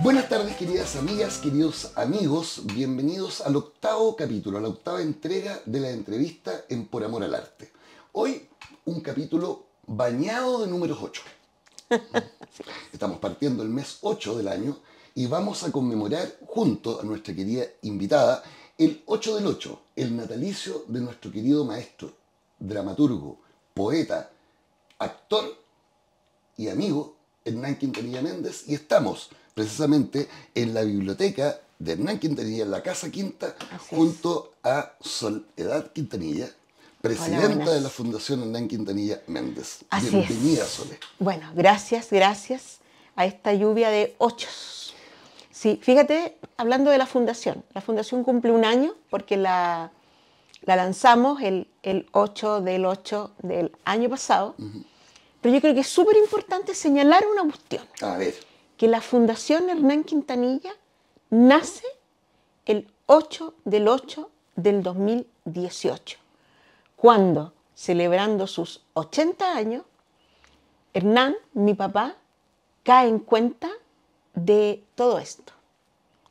Buenas tardes, queridas amigas, queridos amigos. Bienvenidos al octavo capítulo, a la octava entrega de la entrevista en Por Amor al Arte. Hoy, un capítulo bañado de números 8. Estamos partiendo el mes 8 del año y vamos a conmemorar junto a nuestra querida invitada el 8 del 8, el natalicio de nuestro querido maestro, dramaturgo, poeta, actor y amigo Hernán Quintanilla Méndez, y estamos precisamente en la biblioteca de Hernán Quintanilla, en la Casa Quinta, junto a Soledad Quintanilla, presidenta de la Fundación Hernán Quintanilla Méndez. Bienvenida, Sole. Bueno, gracias a esta lluvia de ochos. Sí, fíjate, hablando de la Fundación cumple un año porque la lanzamos el 8 del 8 del año pasado. Pero yo creo que es súper importante señalar una cuestión. A ver. Que la Fundación Hernán Quintanilla nace el 8 del 8 del 2018, cuando, celebrando sus 80 años, Hernán, mi papá, cae en cuenta de todo esto.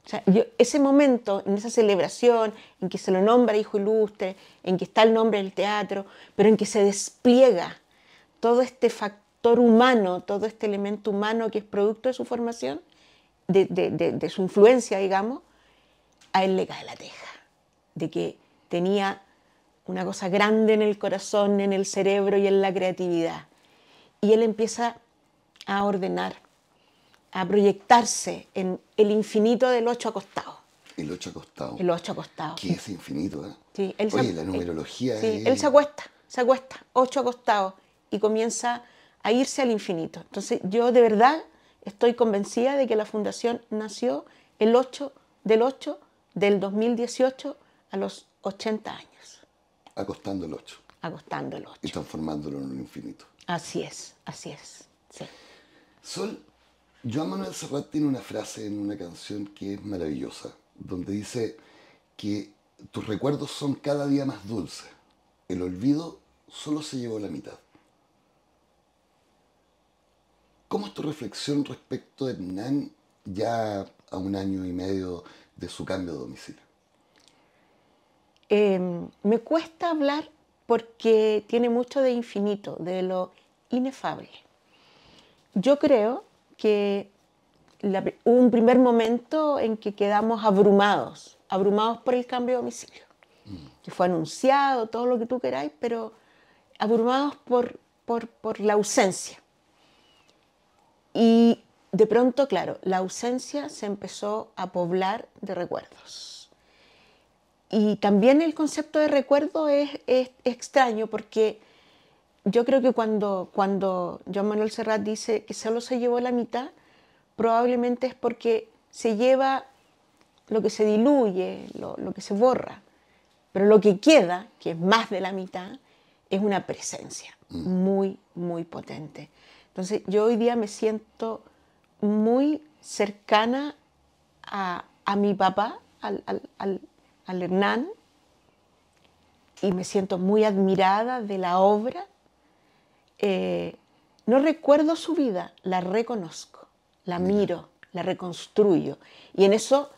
O sea, ese momento, en esa celebración, en que se lo nombra hijo ilustre, en que está el nombre del teatro, pero en que se despliega todo este factor humano, todo este elemento humano que es producto de su formación, de su influencia, digamos, a él le cae la teja, de que tenía una cosa grande en el corazón, en el cerebro y en la creatividad. Y él empieza a ordenar, a proyectarse en el infinito del 8 acostado. El 8 acostado. El 8 acostado. ¿Qué es infinito, eh? Sí, oye, la numerología sí, es... él se acuesta, 8 acostados, y comienza a irse al infinito. Entonces yo de verdad estoy convencida de que la Fundación nació el 8 del 8 del 2018 a los 80 años. Acostando el 8. Acostando el 8. Y transformándolo en un infinito. Así es, sí. Sol, Joan Manuel Serrat tiene una frase en una canción que es maravillosa, donde dice que tus recuerdos son cada día más dulces. El olvido solo se llevó la mitad. ¿Cómo es tu reflexión respecto de Hernán ya a un año y medio de su cambio de domicilio? Me cuesta hablar porque tiene mucho de infinito, de lo inefable. Yo creo que hubo un primer momento en que quedamos abrumados por el cambio de domicilio, que fue anunciado, todo lo que tú queráis, pero abrumados por la ausencia. Y de pronto, claro, la ausencia se empezó a poblar de recuerdos. Y también el concepto de recuerdo es extraño porque yo creo que cuando Joan Manuel Serrat dice que solo se llevó la mitad, probablemente es porque se lleva lo que se diluye, lo que se borra. Pero lo que queda, que es más de la mitad, es una presencia muy, muy potente. Entonces yo hoy día me siento muy cercana a mi papá, al Hernán, y me siento muy admirada de la obra. No recuerdo su vida, la reconozco, la miro, la reconstruyo. Y en eso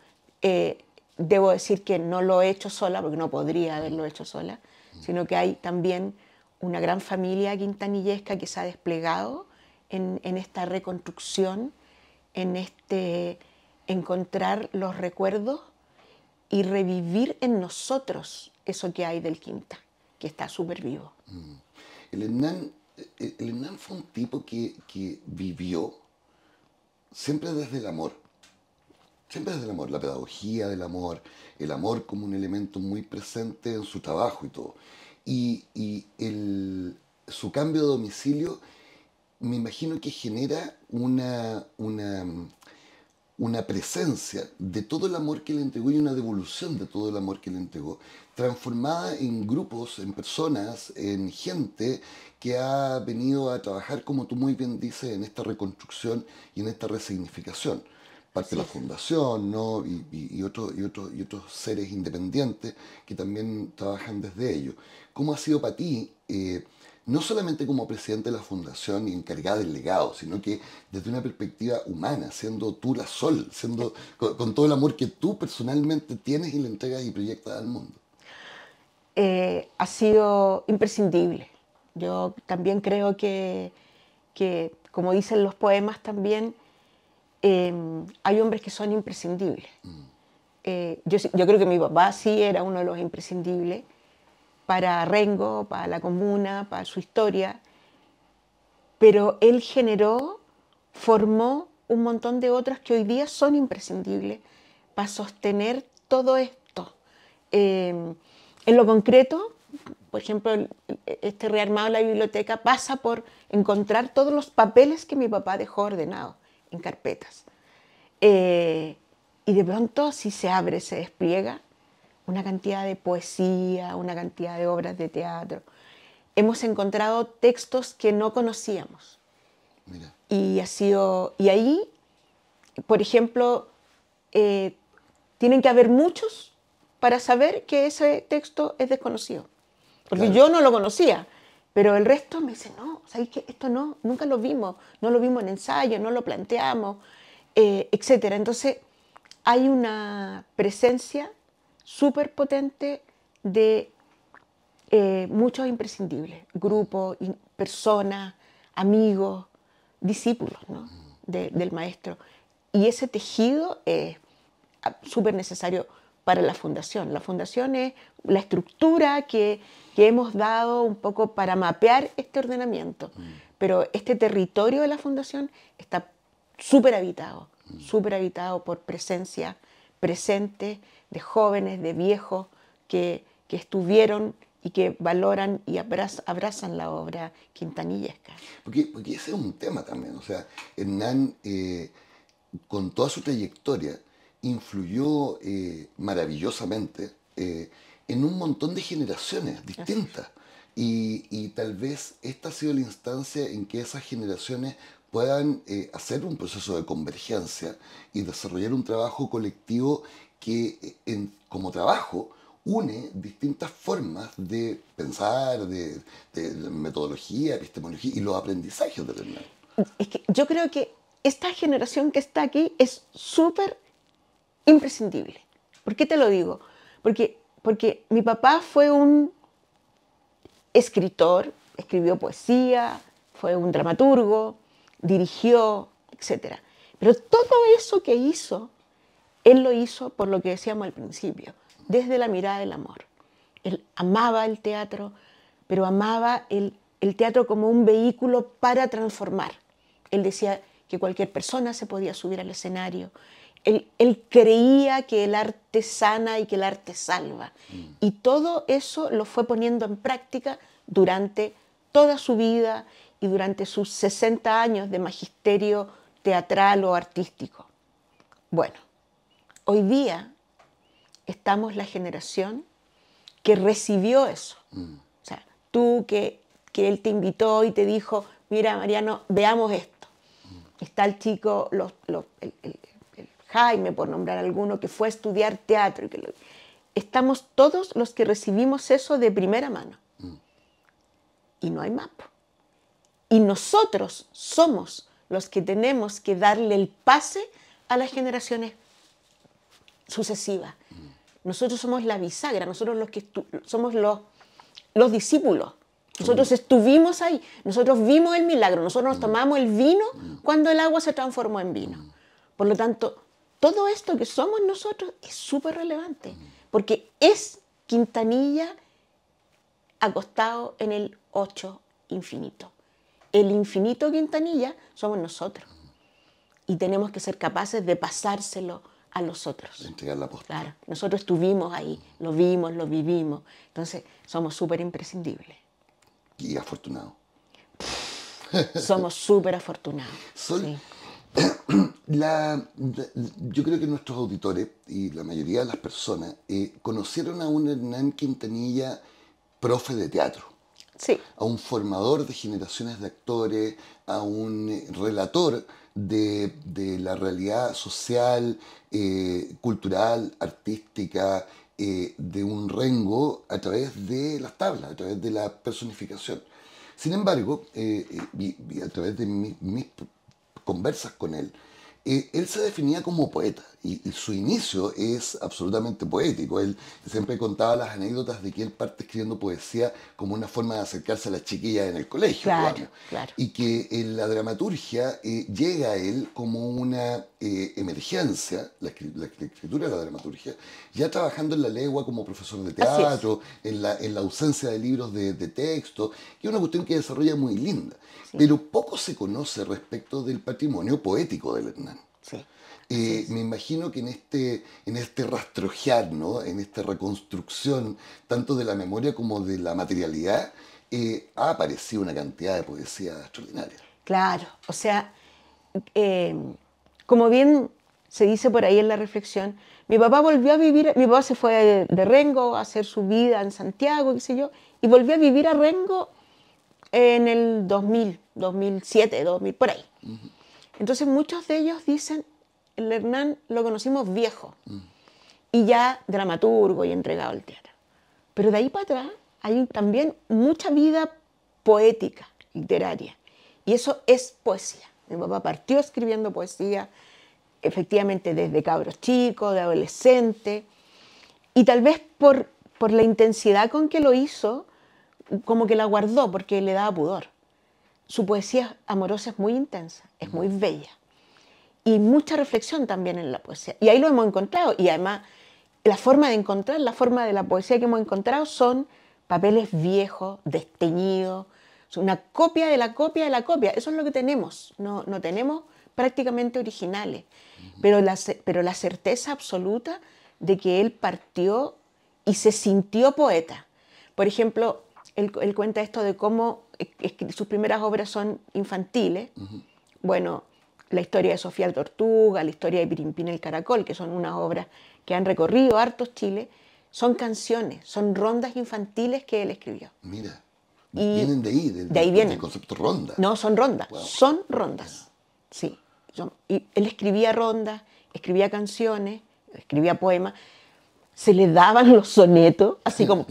debo decir que no lo he hecho sola, porque no podría haberlo hecho sola, sino que hay también una gran familia quintanillesca que se ha desplegado en esta reconstrucción, en este encontrar los recuerdos y revivir en nosotros eso que hay del Quinta, que está súper vivo. El Hernán fue un tipo que vivió siempre desde el amor. Siempre desde el amor, la pedagogía del amor, el amor como un elemento muy presente en su trabajo y todo. Su cambio de domicilio me imagino que genera una presencia de todo el amor que le entregó y una devolución de todo el amor que le entregó, transformada en grupos, en personas, en gente que ha venido a trabajar, como tú muy bien dices, en esta reconstrucción y en esta resignificación. Parte de Así la es. fundación, ¿no? Y otros seres independientes que también trabajan desde ellos. ¿Cómo ha sido para ti, no solamente como presidente de la fundación y encargada del legado, sino que desde una perspectiva humana, siendo tú la Sol, siendo con todo el amor que tú personalmente tienes y le entregas y proyectas al mundo? Ha sido imprescindible. Yo también creo que, como dicen los poemas también, hay hombres que son imprescindibles. Yo creo que mi papá sí era uno de los imprescindibles para Rengo, para la comuna, para su historia, pero él formó un montón de otras que hoy día son imprescindibles para sostener todo esto. En lo concreto, por ejemplo, este rearmado de la biblioteca pasa por encontrar todos los papeles que mi papá dejó ordenados en carpetas. Y de pronto, si se abre, se despliega una cantidad de poesía, una cantidad de obras de teatro. Hemos encontrado textos que no conocíamos. Mira, Y ahí, por ejemplo, tienen que haber muchos para saber que ese texto es desconocido. Porque claro. yo no lo conocía, pero el resto me dice, no, ¿sabes qué? Esto no, nunca lo vimos, no lo vimos en ensayo, no lo planteamos, etc. Entonces, hay una presencia súper potente de muchos imprescindibles, grupos, personas, amigos, discípulos, ¿no? Del maestro. Y ese tejido es súper necesario para la fundación. La fundación es la estructura que hemos dado un poco para mapear este ordenamiento, pero este territorio de la fundación está súper habitado por presencia presente de jóvenes, de viejos que estuvieron y que valoran y abrazan la obra quintanillesca. Porque ese es un tema también. O sea, Hernán, con toda su trayectoria, influyó maravillosamente en un montón de generaciones Así es. distintas. Y tal vez esta ha sido la instancia en que esas generaciones puedan hacer un proceso de convergencia y desarrollar un trabajo colectivo que, como trabajo, une distintas formas de pensar, de metodología, epistemología y los aprendizajes del Hernán. Es que yo creo que esta generación que está aquí es súper imprescindible. ¿Por qué te lo digo? Porque mi papá fue un escritor, escribió poesía, fue un dramaturgo, dirigió, etc. Pero todo eso que hizo, él lo hizo por lo que decíamos al principio, desde la mirada del amor. Él amaba el teatro, pero amaba el teatro como un vehículo para transformar. Él decía que cualquier persona se podía subir al escenario. Él creía que el arte sana y que el arte salva. Y todo eso lo fue poniendo en práctica durante toda su vida y durante sus 60 años de magisterio teatral o artístico. Bueno, hoy día estamos la generación que recibió eso. O sea, tú que él te invitó y te dijo, mira, Mariano, veamos esto. Está el chico, el Jaime, por nombrar alguno, que fue a estudiar teatro. Estamos todos los que recibimos eso de primera mano. Y no hay más. Y nosotros somos los que tenemos que darle el pase a las generaciones sucesivas. Nosotros somos la bisagra, nosotros somos los discípulos. Nosotros estuvimos ahí, nosotros vimos el milagro, nosotros nos tomamos el vino cuando el agua se transformó en vino. Por lo tanto, todo esto que somos nosotros es súper relevante, porque es Quintanilla acostado en el 8 infinito. El infinito Quintanilla somos nosotros y tenemos que ser capaces de pasárselo a los otros. De entregar la posta. Claro, nosotros estuvimos ahí, lo vimos, lo vivimos, entonces somos súper imprescindibles. Y afortunado. Somos súper afortunados. Sol, Sí. Yo creo que nuestros auditores y la mayoría de las personas conocieron a un Hernán Quintanilla profe de teatro, Sí, a un formador de generaciones de actores, a un relator de la realidad social, cultural, artística, de un Rengo a través de las tablas, a través de la personificación. Sin embargo, y a través de mis conversas con él se definía como poeta y su inicio es absolutamente poético. Él siempre contaba las anécdotas de que él parte escribiendo poesía como una forma de acercarse a las chiquillas en el colegio, claro, digamos. claro. Y que en la dramaturgia llega a él como una emergencia, la escritura de la dramaturgia, ya trabajando en la legua como profesor de Así es. teatro, en la ausencia de libros de texto, que es una cuestión que desarrolla muy linda. Sí, Pero poco se conoce respecto del patrimonio poético del Hernán. sí, así Me es. imagino que en este rastrojear, ¿no? En esta reconstrucción, tanto de la memoria como de la materialidad, ha aparecido una cantidad de poesía extraordinaria. Claro, o sea, eh, como bien se dice por ahí en la reflexión, mi papá volvió a vivir, mi papá se fue de Rengo a hacer su vida en Santiago, qué sé yo, y volvió a vivir a Rengo en el 2000, 2007, 2000, por ahí. Entonces muchos de ellos dicen, el Hernán lo conocimos viejo y ya dramaturgo y entregado al teatro. Pero de ahí para atrás hay también mucha vida poética, literaria. Y eso es poesía. Mi papá partió escribiendo poesía, efectivamente desde cabros chicos, de adolescente, y tal vez por la intensidad con que lo hizo, como que la guardó porque le daba pudor. Su poesía amorosa es muy intensa, es muy bella. Y mucha reflexión también en la poesía. Y ahí lo hemos encontrado. Y además, la forma de encontrar, la forma de la poesía que hemos encontrado son papeles viejos, desteñidos, una copia de la copia de la copia. Eso es lo que tenemos. No tenemos prácticamente originales. Pero la certeza absoluta de que él partió y se sintió poeta. Por ejemplo, él cuenta esto de cómo sus primeras obras son infantiles. Bueno, la historia de Sofía la Tortuga, la historia de Pirimpín el Caracol, que son unas obras que han recorrido hartos Chile, son canciones, son rondas infantiles que él escribió. Mira, Y vienen de ahí, de ahí del vienen. concepto ronda. No, son rondas, Wow. son rondas. Sí. Y él escribía rondas, escribía canciones, escribía poemas, se le daban los sonetos, así como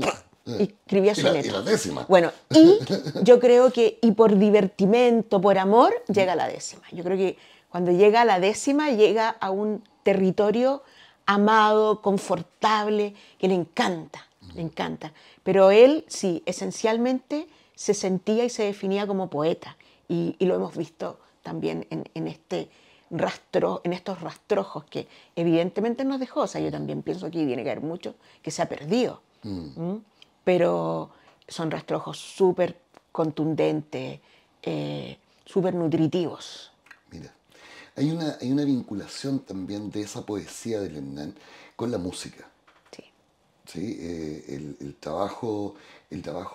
y escribía Y sonetos. la décima. Bueno, y yo creo que, y por divertimento, por amor, llega a la décima. Yo creo que cuando llega a la décima, llega a un territorio amado, confortable, que le encanta, le encanta. Pero él, sí, esencialmente se sentía y se definía como poeta. Y lo hemos visto también en este rastro, en estos rastrojos que evidentemente nos dejó. O sea, yo también pienso que tiene que haber mucho que se ha perdido. ¿Mm? Pero son rastrojos súper contundentes, súper nutritivos. Mira, hay una vinculación también de esa poesía del Hernán con la música. Sí, ¿Sí? El trabajo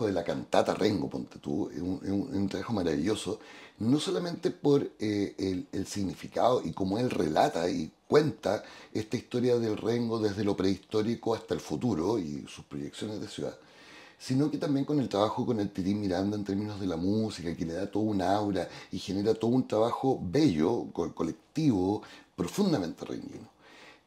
de la cantata Rengo, ponte tú, es un trabajo maravilloso, no solamente por el significado y cómo él relata y cuenta esta historia del Rengo desde lo prehistórico hasta el futuro y sus proyecciones de ciudad, sino que también con el trabajo con el Tití Miranda en términos de la música, que le da toda un aura y genera todo un trabajo bello, colectivo, profundamente renguino.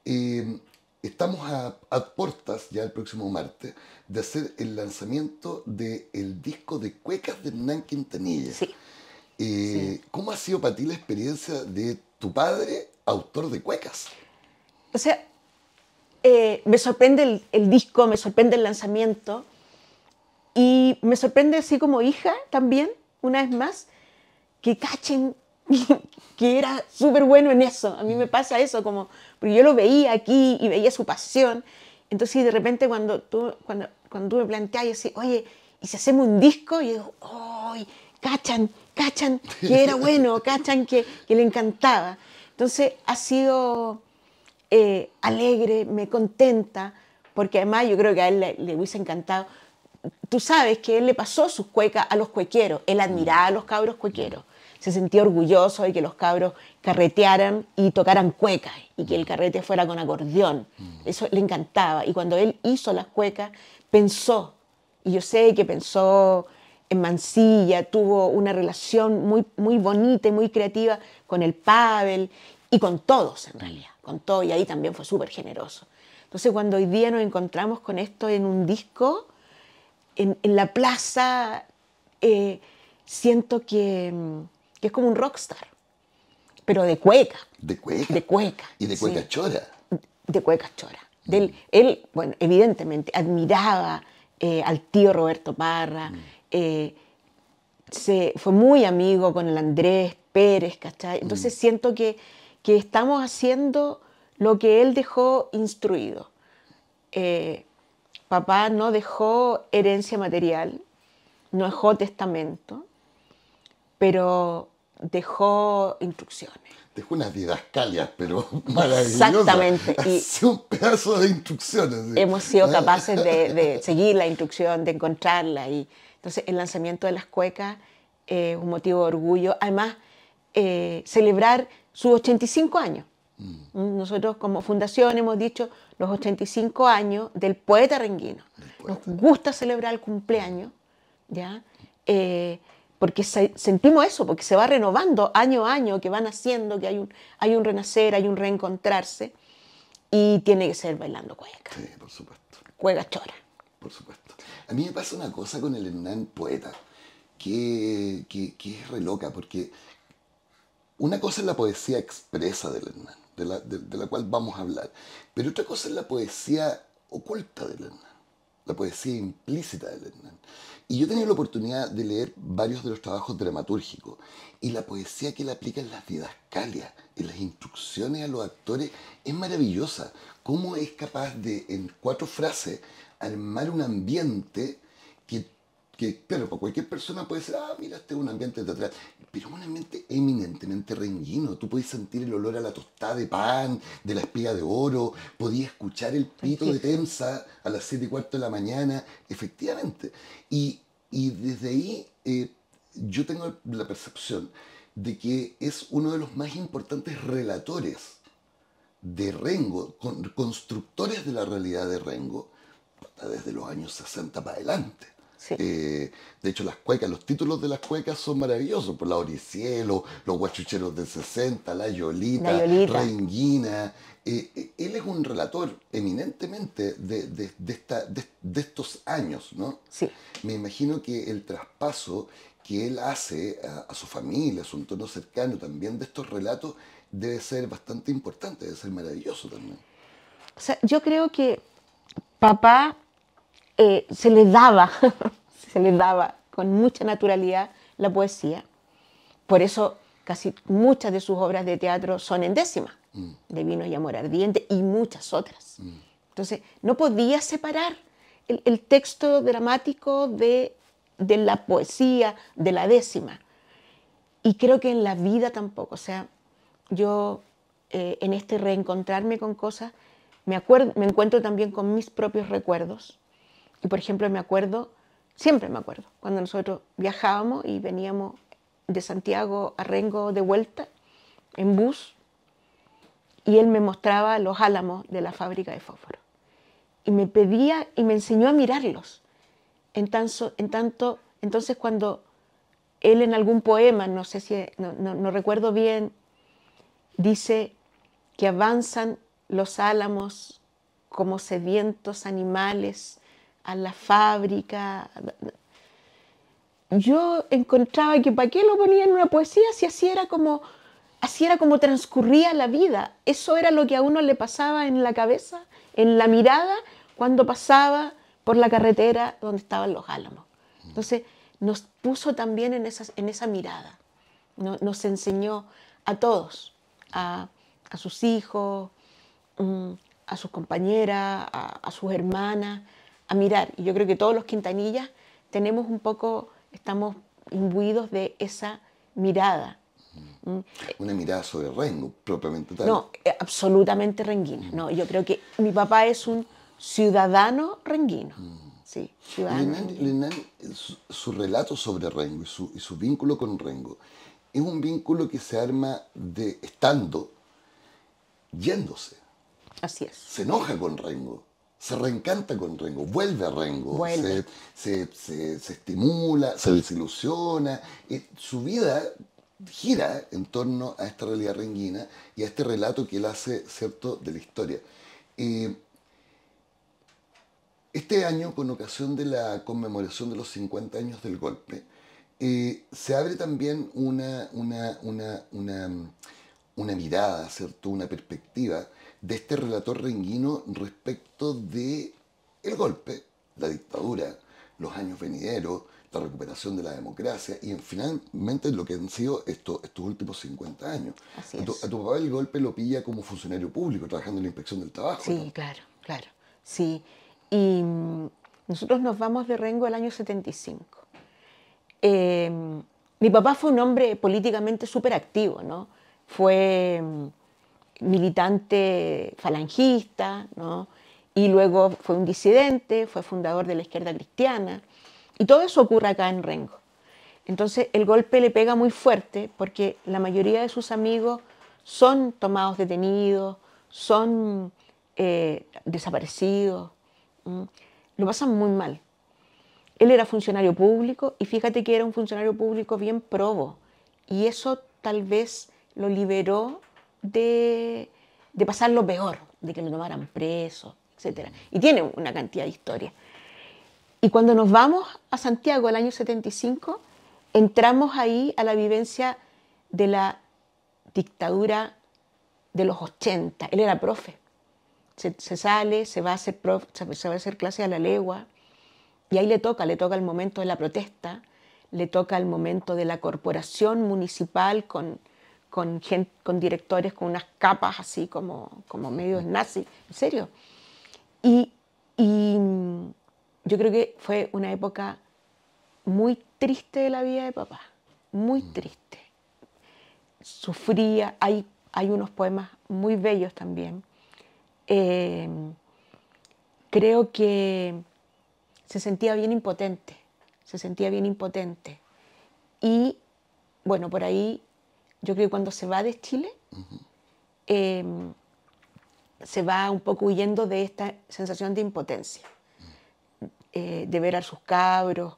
Eh, Estamos a puertas, ya el próximo martes, de hacer el lanzamiento del disco de cuecas de Hernán Quintanilla. sí, sí. ¿Cómo ha sido para ti la experiencia de tu padre, autor de cuecas? O sea, me sorprende el disco, me sorprende el lanzamiento y me sorprende así como hija también, una vez más, que cachen que era súper bueno en eso. A mí me pasa eso, como, porque yo lo veía aquí y veía su pasión. Entonces, de repente, cuando tú me planteas y decís, oye, ¿y si hacemos un disco? Y yo digo, ¡ay! Cachan que era bueno, cachan que le encantaba. Entonces, ha sido alegre, me contenta, porque además yo creo que a él le hubiese encantado. Tú sabes que él le pasó sus cuecas a los cuequeros, él admiraba a los cabros cuequeros. se sentía orgulloso de que los cabros carretearan y tocaran cuecas y que el carrete fuera con acordeón. Eso le encantaba. Y cuando él hizo las cuecas, pensó, y yo sé que pensó en Mansilla, tuvo una relación muy, muy bonita y muy creativa con el Pavel y con todos en realidad, con todo, y ahí también fue súper generoso. Entonces cuando hoy día nos encontramos con esto en un disco, en la plaza, siento que es como un rockstar, pero de cueca. De cueca. De cueca. Y de cueca sí. chora. De cueca chora. Él, bueno, evidentemente, admiraba al tío Roberto Parra, fue muy amigo con el Andrés Pérez, ¿cachai? Entonces siento que estamos haciendo lo que él dejó instruido. Papá no dejó herencia material, no dejó testamento, pero dejó instrucciones. Dejó unas didascalias, pero maravillosas. Exactamente. Hace un pedazo de instrucciones. ¿Sí? Hemos sido capaces de seguir la instrucción, de encontrarla. Y entonces el lanzamiento de las cuecas es un motivo de orgullo. Además, celebrar sus 85 años. Nosotros como fundación hemos dicho los 85 años del poeta renguino. Nos gusta celebrar el cumpleaños, ¿ya? Porque sentimos eso, porque se va renovando año a año, que van haciendo, que hay un renacer, hay un reencontrarse, y tiene que ser bailando cueca. Sí, por supuesto. Cueca chora. Por supuesto. A mí me pasa una cosa con el Hernán poeta, que es re loca, porque una cosa es la poesía expresa del Hernán, de la cual vamos a hablar, pero otra cosa es la poesía oculta del Hernán, la poesía implícita del Hernán. Y yo he tenido la oportunidad de leer varios de los trabajos dramatúrgicos, y la poesía que él aplica en las didascalias, en las instrucciones a los actores, es maravillosa. Cómo es capaz de, en 4 frases, armar un ambiente claro, para cualquier persona puede ser, mira, este es un ambiente teatral, pero es un ambiente eminentemente renguino. Tú puedes sentir el olor a la tostada de pan, de la espiga de oro, podías escuchar el pito de Temsa a las 7:15 de la mañana, efectivamente. Y desde ahí yo tengo la percepción de que es uno de los más importantes relatores de Rengo, constructores de la realidad de Rengo, desde los años 60 para adelante. Sí. De hecho, las cuecas, los títulos de las cuecas son maravillosos, por la Oricielo, los guachucheros del 60, la Yolita, Renguina. Él es un relator eminentemente de estos años, ¿no? Sí. Me imagino que el traspaso que él hace a su familia, a su entorno cercano, también de estos relatos, debe ser bastante importante, debe ser maravilloso también. O sea, yo creo que papá se le daba con mucha naturalidad la poesía. Por eso casi muchas de sus obras de teatro son en décima, de Vinos y Amor Ardiente y muchas otras. Entonces, no podía separar el texto dramático de la poesía, de la décima. Y creo que en la vida tampoco. O sea, yo en este reencontrarme con cosas, me encuentro también con mis propios recuerdos. Y por ejemplo, siempre me acuerdo, cuando nosotros viajábamos y veníamos de Santiago a Rengo de vuelta en bus, y él me mostraba los álamos de la fábrica de fósforo. Y me pedía y me enseñó a mirarlos. Entonces cuando él en algún poema, no sé si, no recuerdo bien, dice que avanzan los álamos como sedientos animales a la fábrica. Yo encontraba que para qué lo ponía en una poesía si así era como transcurría la vida. Eso era lo que a uno le pasaba en la cabeza, en la mirada, cuando pasaba por la carretera donde estaban los álamos. Entonces nos puso también en esa mirada. Nos enseñó a todos, a sus hijos, a sus compañeras, a sus hermanas, a mirar. Y yo creo que todos los quintanillas estamos imbuidos de esa mirada. Una mirada sobre Rengo, propiamente tal. No, absolutamente renguina. No, yo creo que mi papá es un ciudadano renguino. Sí, ciudadano. Hernán, su relato sobre Rengo y su vínculo con Rengo es un vínculo que se arma de estando, yéndose. Así es. Se enoja con Rengo, se reencanta con Rengo, vuelve a Rengo, Vuelve. se estimula, se desilusiona. Su vida gira en torno a esta realidad renguina y a este relato que él hace, ¿cierto?, de la historia. Eh, Este año, con ocasión de la conmemoración de los 50 años del golpe, se abre también una mirada, ¿cierto?, una perspectiva de este relator renguino respecto de el golpe, la dictadura, los años venideros, la recuperación de la democracia y finalmente lo que han sido estos últimos 50 años. Así A es. tu papá el golpe lo pilla como funcionario público, trabajando en la inspección del trabajo, Sí, ¿no? claro, claro. Sí. Y nosotros nos vamos de Rengo el año 75. Eh, Mi papá fue un hombre políticamente súper activo, ¿no? Fue militante falangista, ¿no? Y luego fue un disidente, fue fundador de la izquierda cristiana. Y todo eso ocurre acá en Rengo. Entonces el golpe le pega muy fuerte porque la mayoría de sus amigos son tomados detenidos, son desaparecidos, ¿m? Lo pasan muy mal. Él era funcionario público y fíjate que era un funcionario público bien probo y eso tal vez lo liberó de pasar lo peor, de que lo tomaran preso, etc. Y tiene una cantidad de historias. Y cuando nos vamos a Santiago el año 75, entramos ahí a la vivencia de la dictadura de los 80. Él era profe. Se sale, se va a hacer se va a hacer clase a la legua y ahí le toca el momento de la protesta, le toca el momento de la corporación municipal con directores con unas capas así como medios nazis, en serio. Y yo creo que fue una época muy triste de la vida de papá, muy triste. Sufría, hay unos poemas muy bellos también. Creo que se sentía bien impotente. Y bueno, por ahí yo creo que cuando se va de Chile, eh, se va un poco huyendo de esta sensación de impotencia, de ver a sus cabros.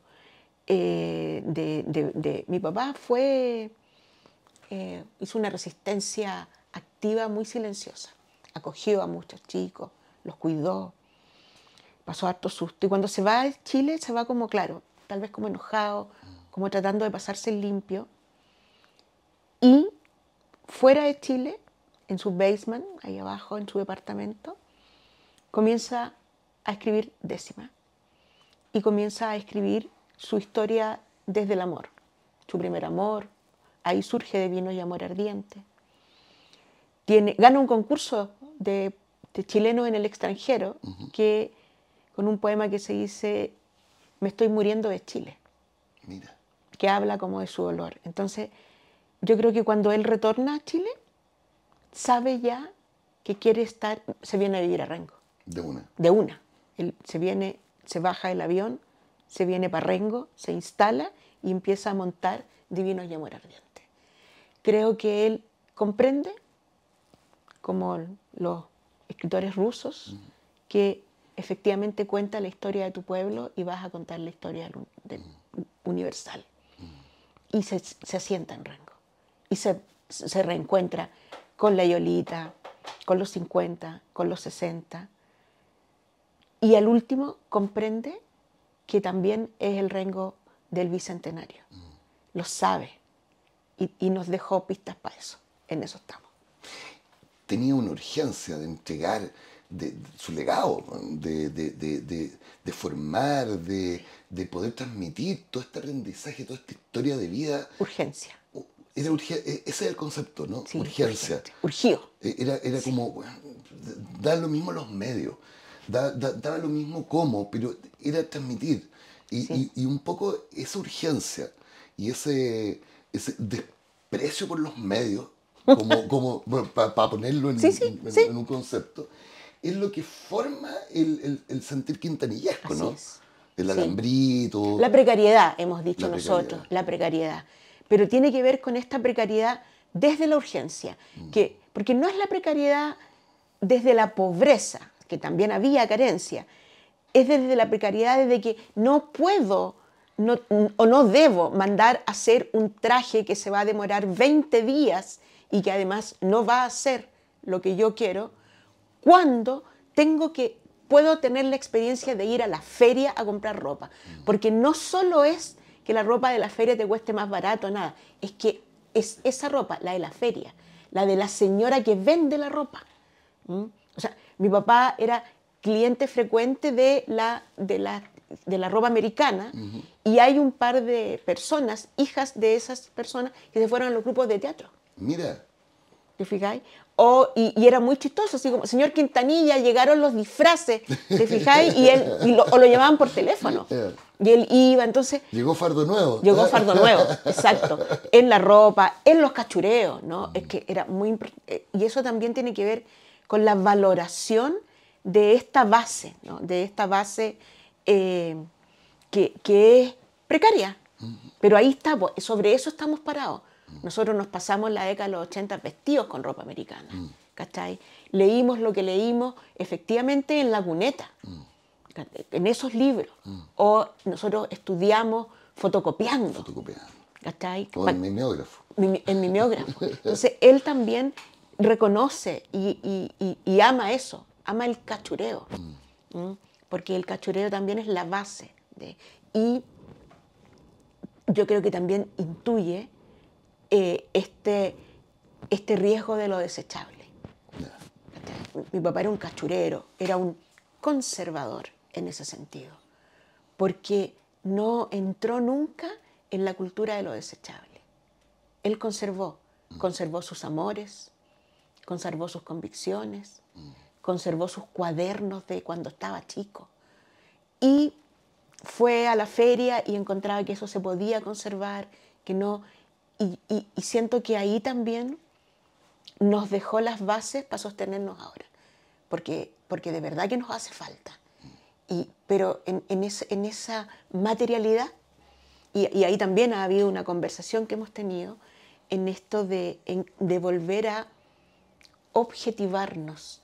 Mi papá hizo una resistencia activa muy silenciosa. Acogió a muchos chicos, los cuidó, pasó harto susto. Y cuando se va de Chile, se va como, claro, tal vez como enojado, como tratando de pasarse el limpio. Y fuera de Chile, en su basement, ahí abajo, en su departamento, comienza a escribir décimas. Y comienza a escribir su historia desde el amor, su primer amor. Ahí surge de Vino y Amor Ardiente. Gana un concurso de chilenos en el extranjero con un poema que se dice Me estoy muriendo de Chile. Mira. Que habla como de su dolor. Entonces, yo creo que cuando él retorna a Chile, sabe ya que se viene a vivir a Rengo. De una. De una. Él se baja del avión, se viene para Rengo, se instala y empieza a montar Divinos y Amor Ardiente. Creo que él comprende, como los escritores rusos, que efectivamente cuenta la historia de tu pueblo y vas a contar la historia universal. Y se asienta en Rengo. Y se reencuentra con la Yolita, con los 50, con los 60. Y al último comprende que también es el Rengo del Bicentenario. Lo sabe. Y nos dejó pistas para eso. En eso estamos. Tenía una urgencia de entregar su legado, de formar, de poder transmitir todo este aprendizaje, toda esta historia de vida. Urgencia. Ese es el concepto, ¿no? Sí, urgencia. Urgió. Era Sí. como, bueno, da lo mismo los medios, daba lo mismo cómo, pero era transmitir. Sí. Y un poco esa urgencia y ese desprecio por los medios, como bueno, para ponerlo Sí. en un concepto, es lo que forma el sentir quintanillesco, Así ¿no? es. El Sí. alambrito. La precariedad, hemos dicho La nosotros, precariedad. la precariedad. pero tiene que ver con esta precariedad desde la urgencia, porque no es la precariedad desde la pobreza, que también había carencia, es desde la precariedad desde que no puedo o no debo mandar a hacer un traje que se va a demorar 20 días y que además no va a hacer lo que yo quiero, cuando puedo tener la experiencia de ir a la feria a comprar ropa. Porque no solo es que la ropa de la feria te cueste más barato, nada, es que es esa ropa, la de la feria, la de la señora que vende la ropa. O sea, mi papá era cliente frecuente de la ropa americana, y hay un par de personas, hijas de esas personas, que se fueron a los grupos de teatro. Mira. ¿Te fijáis? Y era muy chistoso, así como, señor Quintanilla, llegaron los disfraces, ¿te fijáis? O lo llamaban por teléfono. Y él iba, entonces... Llegó fardo nuevo. Llegó fardo nuevo, exacto. En la ropa, en los cachureos, ¿no? Es que era muy... Y eso también tiene que ver con la valoración de esta base, ¿no? De esta base que es precaria. Pero ahí está, sobre eso estamos parados. Nosotros nos pasamos la década de los 80 vestidos con ropa americana, ¿cachai? Leímos lo que leímos efectivamente en la cuneta, en esos libros. O nosotros estudiamos fotocopiando. ¿Cachai? O en mimeógrafo. En mimeógrafo. Entonces, él también reconoce y ama eso, ama el cachureo. Porque el cachureo también es la base. Y yo creo que también intuye este riesgo de lo desechable. Mi papá era un cachurero, era un conservador en ese sentido, porque no entró nunca en la cultura de lo desechable. Él conservó sus amores, conservó sus convicciones, conservó sus cuadernos de cuando estaba chico, y fue a la feria y encontraba que eso se podía conservar, que no... Y siento que ahí también nos dejó las bases para sostenernos ahora, porque de verdad que nos hace falta. Pero en esa materialidad, y ahí también ha habido una conversación que hemos tenido en esto de volver a objetivarnos,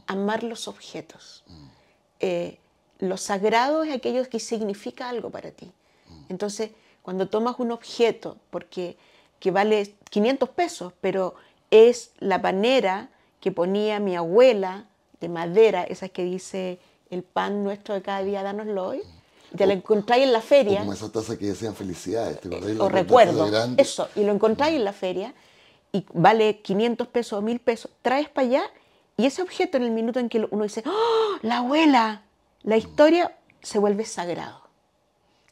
amar los objetos. Lo sagrado es aquello que significa algo para ti. Entonces, cuando tomas un objeto que vale 500 pesos, pero es la panera que ponía mi abuela de madera, esa que dice el pan nuestro de cada día, dánoslo hoy, y te la encontráis en la feria. O como esas tazas que decían felicidades. O recuerdo, eso, y lo encontráis en la feria y vale 500 pesos o 1000 pesos, traes para allá, y ese objeto en el minuto en que uno dice, ¡oh, la abuela! La historia se vuelve sagrado.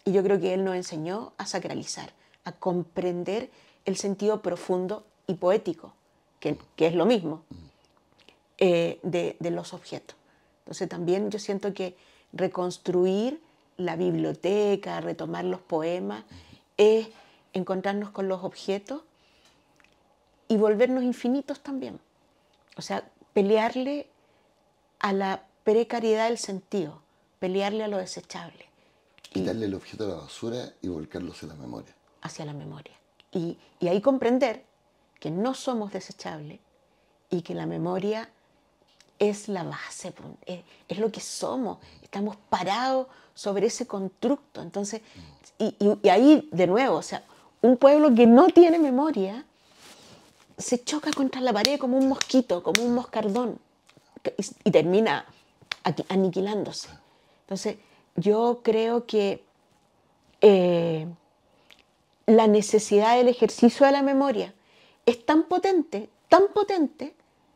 Y yo creo que él nos enseñó a sacralizar, a comprender el sentido profundo y poético, que es lo mismo, de los objetos. Entonces también yo siento que reconstruir la biblioteca, retomar los poemas, es encontrarnos con los objetos y volvernos infinitos también. O sea, pelearle a la precariedad del sentido, pelearle a lo desechable. Quitarle el objeto a la basura y volcarlo hacia la memoria. Hacia la memoria. Y ahí comprender que no somos desechables y que la memoria es la base, es lo que somos. Estamos parados sobre ese constructo. Entonces, y ahí de nuevo, o sea, un pueblo que no tiene memoria se choca contra la pared como un mosquito, como un moscardón, y termina aniquilándose. Entonces, yo creo que la necesidad del ejercicio de la memoria es tan potente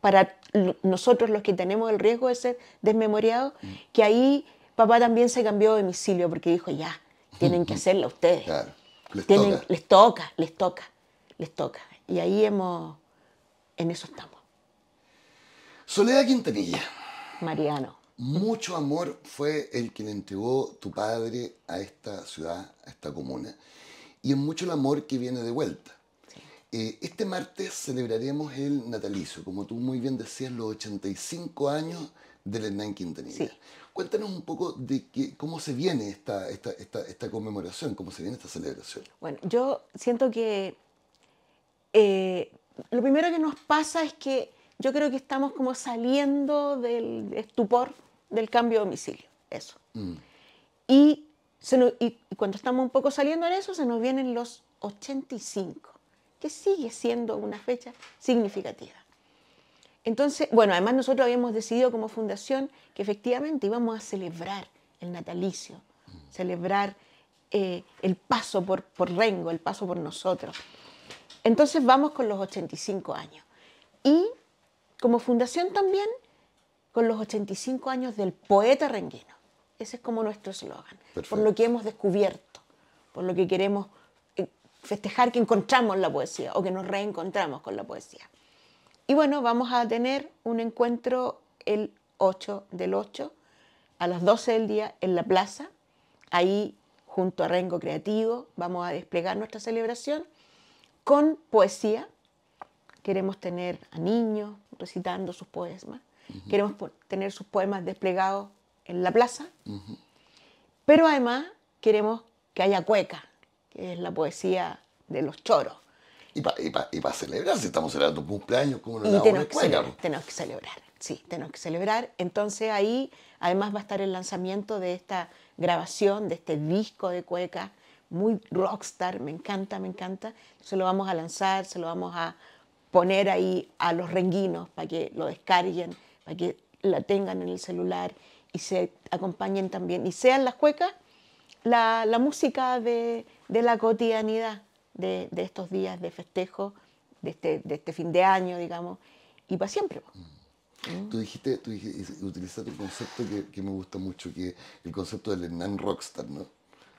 para nosotros los que tenemos el riesgo de ser desmemoriados, que ahí papá también se cambió de domicilio porque dijo, ya, tienen que hacerla ustedes. Claro, les toca. Y ahí en eso estamos. Soledad Quintanilla. Mariano. Mucho amor fue el que le entregó tu padre a esta ciudad, a esta comuna. Y es mucho el amor que viene de vuelta. Sí. Este martes celebraremos el natalicio, como tú muy bien decías, los 85 años del Hernán Quintanilla. Sí. Cuéntanos un poco de cómo se viene esta conmemoración, cómo se viene esta celebración. Bueno, yo siento que lo primero que nos pasa es que yo creo que estamos como saliendo del estupor del cambio de domicilio, eso. Y, y cuando estamos un poco saliendo en eso, se nos vienen los 85, que sigue siendo una fecha significativa. Entonces, bueno, además nosotros habíamos decidido como fundación que efectivamente íbamos a celebrar el natalicio, celebrar el paso por Rengo, el paso por nosotros. Entonces vamos con los 85 años. Y como fundación también con los 85 años del poeta renguino. Ese es como nuestro eslogan. Por lo que hemos descubierto, por lo que queremos festejar que encontramos la poesía o que nos reencontramos con la poesía. Y bueno, vamos a tener un encuentro el 8 del 8 a las 12 del día en la plaza. Ahí, junto a Rengo Creativo, vamos a desplegar nuestra celebración con poesía. Queremos tener a niños recitando sus poemas. Queremos tener sus poemas desplegados en la plaza. Pero además queremos que haya cueca, que es la poesía de los choros. Y para celebrar, si estamos celebrando un cumpleaños, como una tenemos que celebrar, sí, tenemos que celebrar. Entonces ahí además va a estar el lanzamiento de esta grabación, de este disco de cueca, muy rockstar, me encanta, me encanta. Se lo vamos a lanzar, se lo vamos a poner ahí a los renguinos para que lo descarguen, para que la tengan en el celular y se acompañen también. Y sean las cuecas la música de la cotidianidad de estos días de festejo, de este fin de año, digamos, y para siempre. Tú utilizaste un concepto que me gusta mucho, que es el concepto del Hernán Rockstar, ¿no?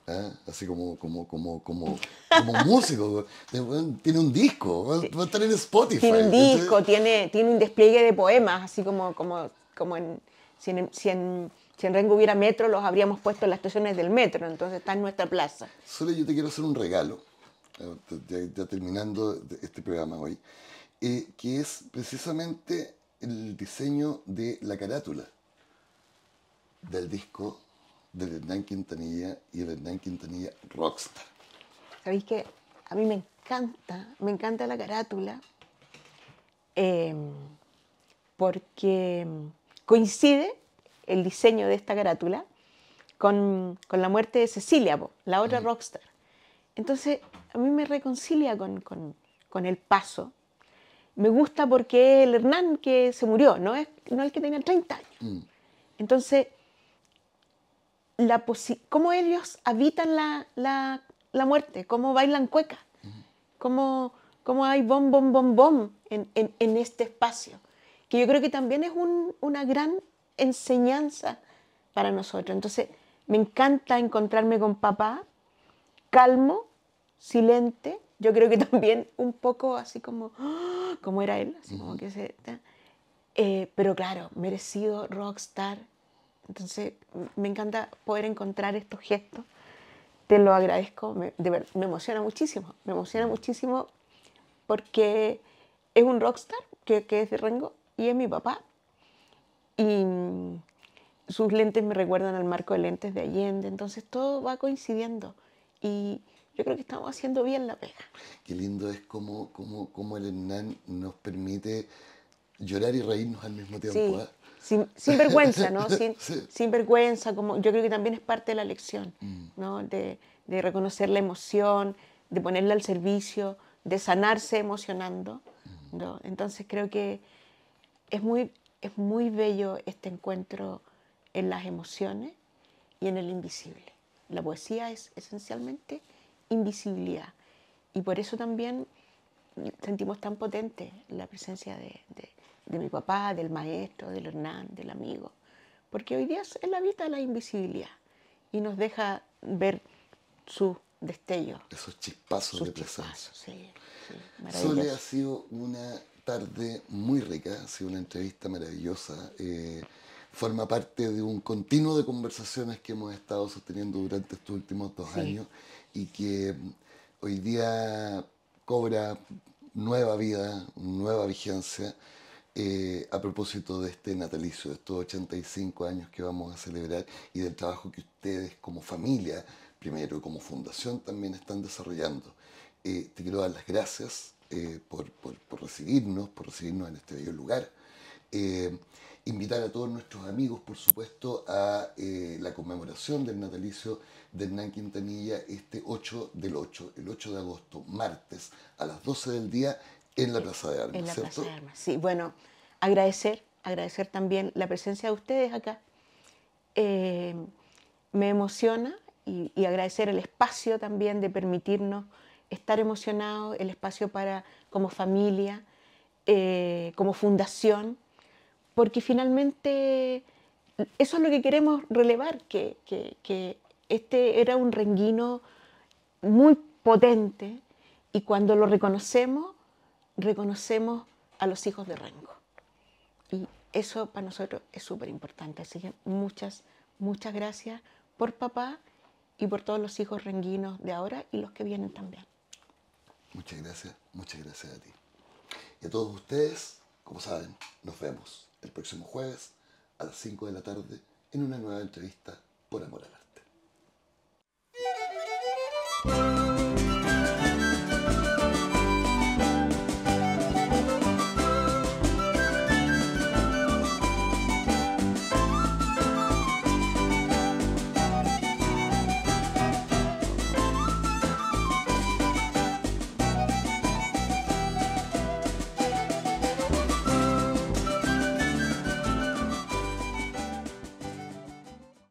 ¿Ah? Así como músico. Tiene un disco, va a estar en Spotify. Tiene un disco, tiene un despliegue de poemas, así como si en Rengo hubiera metro, los habríamos puesto en las estaciones del metro, entonces está en nuestra plaza. Solo yo te quiero hacer un regalo, ya terminando este programa hoy, que es precisamente el diseño de la carátula del disco del Hernán Quintanilla y el Hernán Quintanilla Rockstar. ¿Sabéis qué? A mí me encanta la carátula, porque coincide el diseño de esta carátula con la muerte de Cecilia, la otra rockstar. Entonces, a mí me reconcilia con el paso. Me gusta porque el Hernán que se murió, no el que tenía 30 años. Entonces, cómo ellos habitan la muerte, cómo bailan cueca, cómo hay bom, bom, bom, bom en este espacio, que yo creo que también es una gran enseñanza para nosotros. Entonces, me encanta encontrarme con papá, calmo, silente, yo creo que también un poco así como era él, así como que pero claro, merecido rockstar. Entonces, me encanta poder encontrar estos gestos. Te lo agradezco, me emociona muchísimo porque es un rockstar que es de Rengo y es mi papá. Y sus lentes me recuerdan al marco de lentes de Allende, entonces todo va coincidiendo y yo creo que estamos haciendo bien la pega. Qué lindo es cómo el Hernán nos permite llorar y reírnos al mismo tiempo. Sí. Sin vergüenza, ¿no? Sin vergüenza, yo creo que también es parte de la lección, ¿no? De reconocer la emoción, de ponerla al servicio, de sanarse emocionando, ¿no? Entonces creo que es muy bello este encuentro en las emociones y en el invisible. La poesía es esencialmente invisibilidad y por eso también sentimos tan potente la presencia de mi papá, del maestro, del Hernán, del amigo, porque hoy día él habita la invisibilidad y nos deja ver sus destellos. Esos chispazos de presencia. Sí, Sole, ha sido una tarde muy rica, ha sido una entrevista maravillosa. Forma parte de un continuo de conversaciones que hemos estado sosteniendo durante estos últimos 2 años y que hoy día cobra nueva vida, nueva vigencia. a propósito de este natalicio, de estos 85 años que vamos a celebrar y del trabajo que ustedes como familia, primero, y como fundación también están desarrollando. Te quiero dar las gracias por recibirnos en este bello lugar. Eh, Invitar a todos nuestros amigos, por supuesto, a la conmemoración del natalicio de Hernán Quintanilla este 8 del 8, el 8 de agosto, martes, a las 12 del día, en la Plaza de Armas, En la ¿cierto? Plaza de Armas. Sí, bueno, agradecer también la presencia de ustedes acá. Eh, Me emociona y agradecer el espacio también de permitirnos estar emocionados, el espacio para como familia, como fundación, porque finalmente eso es lo que queremos relevar, que este era un Renguino muy potente y cuando lo reconocemos, reconocemos a los hijos de Rengo. Y eso para nosotros es súper importante. Así que muchas gracias por papá y por todos los hijos renguinos de ahora y los que vienen también. Muchas gracias a ti. Y a todos ustedes, como saben, nos vemos el próximo jueves a las 5 de la tarde en una nueva entrevista por amor al arte.